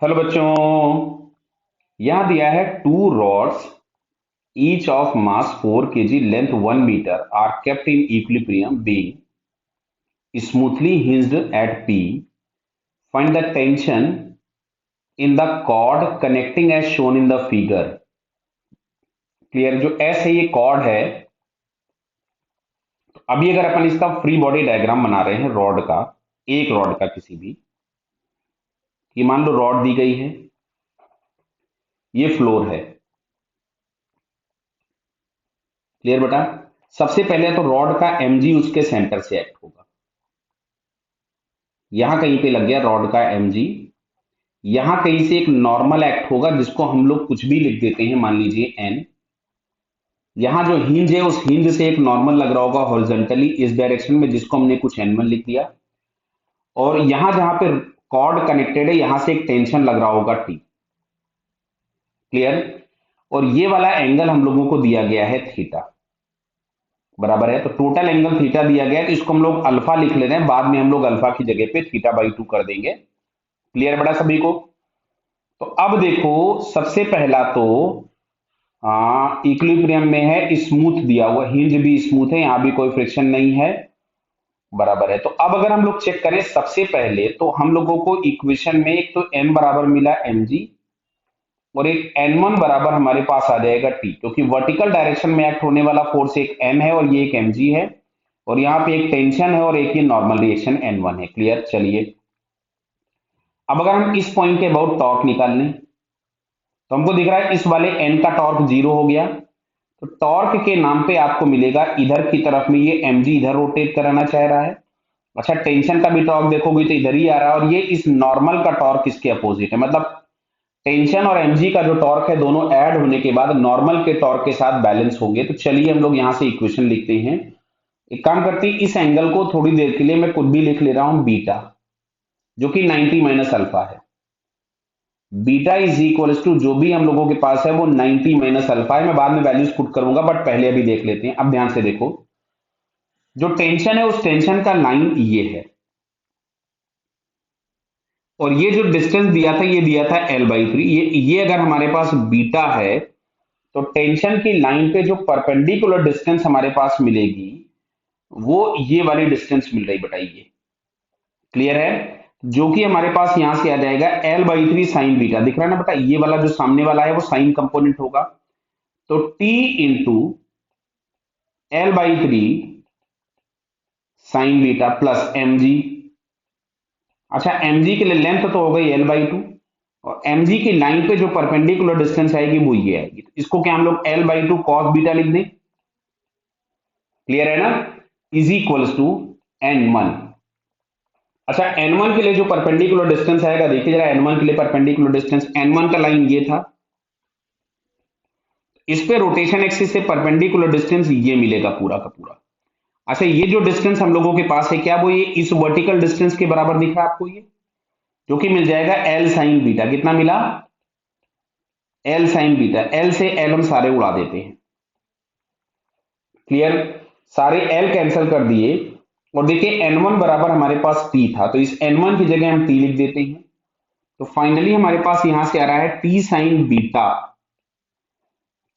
Hello बच्चों। यहां दिया है two rods each of mass 4 kg length 1 metre are kept in equilibrium being smoothly hinged at P. Find the tension in the cord connecting as shown in the figure. Clear? जो S है ये cord है। तो अभी अगर अपन इसका free body diagram बना रहे हैं रॉड का, एक रॉड का किसी भी, ये मान लो रॉड दी गई है, ये फ्लोर है। क्लियर बेटा? सबसे पहले तो रॉड का mg उसके सेंटर से एक्ट होगा। यहां कहीं पे लग गया रॉड का mg। यहां कहीं से एक नॉर्मल एक्ट होगा जिसको हम लोग कुछ भी लिख देते हैं, मान लीजिए n। यहां जो हिंज है उस हिंज से एक नॉर्मल लग रहा होगा हॉरिजॉन्टली इस डायरेक्शन में, जिसको हमने कुछ n1 लिख दिया। और यहां जहां पे कॉर्ड कनेक्टेड है यहां से एक टेंशन लग रहा होगा t। क्लियर? और ये वाला एंगल हम लोगों को दिया गया है थीटा। बराबर है? तो टोटल एंगल थीटा दिया गया है, तो इसको हम लोग अल्फा लिख ले रहे हैं, बाद में हम लोग अल्फा की जगह पे थीटा/2 कर देंगे। क्लियर बेटा सभी को? तो अब देखो, सबसे पहला तो इक्विलिब्रियम में है, स्मूथ दिया हुआ, हिंज भी स्मूथ है, यहां भी कोई फ्रिक्शन नहीं है। बराबर है? तो अब अगर हम लोग चेक करें सबसे पहले, तो हम लोगों को इक्वेशन में एक तो m बराबर मिला mg, और एक n1 बराबर हमारे पास आ जाएगा t, क्योंकि वर्टिकल डायरेक्शन में एक्ट होने वाला फोर्स एक m है और ये एक mg है, और यहाँ पे एक टेंशन है और एक ये नॉर्मल रिएक्शन n1 है। क्लियर? चलिए, अब अगर हम इस पॉइंट के अबाउट टॉर्क निकाल लें, तो हमको दिख रहा है इस वाले n का टॉर्क 0 हो गया। तो टॉर्क के नाम पे आपको मिलेगा इधर की तरफ में ये mg इधर रोटेट कराना चाह रहा है। अच्छा, टेंशन का भी टॉर्क देखोगे तो इधर ही आ रहा है, और ये इस नॉर्मल का टॉर्क इसके अपोजिट है। मतलब टेंशन और mg का जो टॉर्क है दोनों ऐड होने के बाद नॉर्मल के टॉर्क के साथ बैलेंस होंगे। तो चलिए हम लोग यहां से इक्वेशन लिखते हैं। एक काम करते हैं, इस एंगल को थोड़ी देर के लिए मैं खुद भी लिख ले रहा हूं बीटा, जो कि 90 माइनस अल्फा है। बीटा इज इक्वल टू जो भी हम लोगों के पास है वो 90 माइनस अल्फा है। मैं बाद में वैल्यूज पुट करूंगा, बट पहले अभी देख लेते हैं। अब ध्यान से देखो, जो टेंशन है उस टेंशन का लाइन ये है, और ये जो डिस्टेंस दिया था ये दिया था L/3। ये अगर हमारे पास बीटा है, तो टेंशन की लाइन पे जो परपेंडिकुलर डिस्टेंस हमारे पास मिलेगी वो ये वाली डिस्टेंस मिल रही, बताइए। क्लियर है? जो कि हमारे पास यहां से आ जाएगा L/3 साइन बीटा। दिख रहा है ना बेटा? ये वाला जो सामने वाला है वो साइन कंपोनेंट होगा, तो T into L/3 sign beta plus mg। अच्छा, mg के लिए लेंथ तो हो गई L/2, और mg की लाइन पे जो परपेंडिकुलर डिस्टेंस आएगी वो ये आएगी। तो इसको क्या हम लोग L/2 cos बीटा लिख दें? क्लियर है ना? Is equals to n1। अच्छा, n1 के लिए जो परपेंडिकुलर डिस्टेंस आएगा, देखिए जरा, n1 के लिए परपेंडिकुलर डिस्टेंस, n1 का लाइन ये था, इस पे रोटेशन एक्सिस से परपेंडिकुलर डिस्टेंस ये मिलेगा पूरा का पूरा। अच्छा, ये जो डिस्टेंस हम लोगों के पास है, क्या वो ये इस वर्टिकल डिस्टेंस के बराबर दिख रहा है आपको? ये जो कि मिल जाएगा L साइन बीटा। कितना मिला? L sign beta. L से L हम सारे उड़ा देते हैं। क्लियर? सारे L कैंसिल कर दिए, और देखिए n1 बराबर हमारे पास t था, तो इस n1 की जगह हम t लिख देते हैं। तो फाइनली हमारे पास यहां से आ रहा है t साइन बीटा।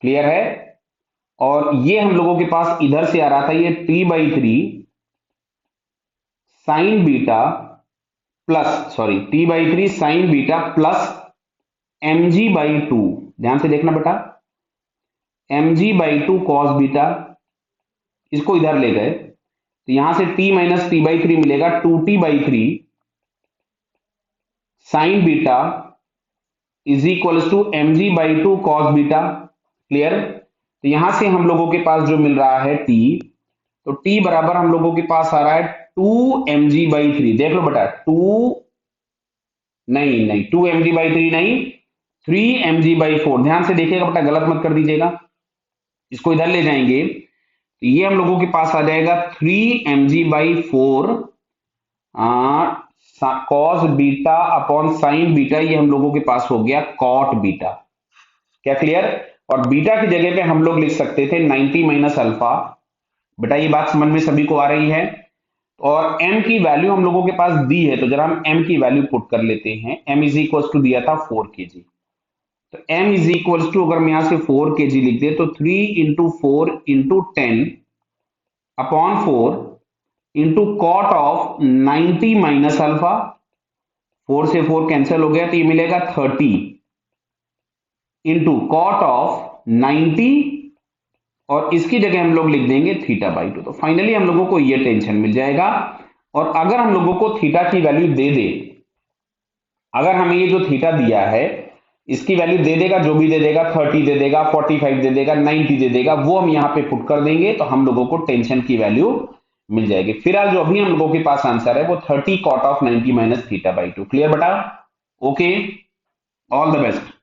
क्लियर है? और ये हम लोगों के पास इधर से आ रहा था ये t/3 sign beta plus, sorry, t/3 sign beta plus mg/2। ध्यान से देखना बेटा, mg/2 cos बीटा। इसको इधर ले गए तो यहां से t माइनस t/3 मिलेगा 2t/3 sine beta is equal to mg/2 cos beta. Clear? तो यहां से हम लोगों के पास जो मिल रहा है t, तो t बराबर हम लोगों के पास आ रहा है 2mg/3। देख लो बेटा, 2 नहीं नहीं, 2mg/3 नहीं, 3mg/4। ध्यान से देखिएगा बेटा, गलत मत कर दीजिएगा। इसको इधर ले जाएंगे तो ये हम लोगों के पास आ जाएगा 3mg/4 cos beta upon sine beta. ये हम लोगों के पास हो गया कॉट बीटा। क्या क्लियर? और बीटा की जगह पे हम लोग लिख सकते थे 90 माइनस अल्फा। बेटा ये बात समझ में सभी को आ रही है? और m की वैल्यू हम लोगों के पास दी है, तो जरा हम m की वैल्यू पुट कर लेते हैं। m इज इक्वल टू दिया था 4 kg, तो m इज इक्वल टू अगर हम यहां से 4 kg लिख दे तो 3 into 4 into 10 upon 4 into cot of 90 minus alpha, 4 से 4 कैंसिल हो गया तो ये मिलेगा 30 इंटू कॉट ऑफ 90, और इसकी जगह हम लोग लिख देंगे थीटा बाई 2। तो फाइनली हम लोगों को ये टेंशन मिल जाएगा। और अगर हम लोगों को थीटा की वैल्यू दे दे, अगर हमें ये जो थीटा दिया है इसकी वैल्यू दे देगा, जो भी दे देगा 30 दे देगा, 45 दे देगा, 90 दे देगा, वो हम यहां पे पुट कर देंगे तो हम लोगों को टेंशन की वैल्यू मिल जाएगी। फिलहाल जो अभी हम लोगों के पास आंसर है वो 30 cot of 90 minus theta by 2। Clear बेटा? Okay, all the best.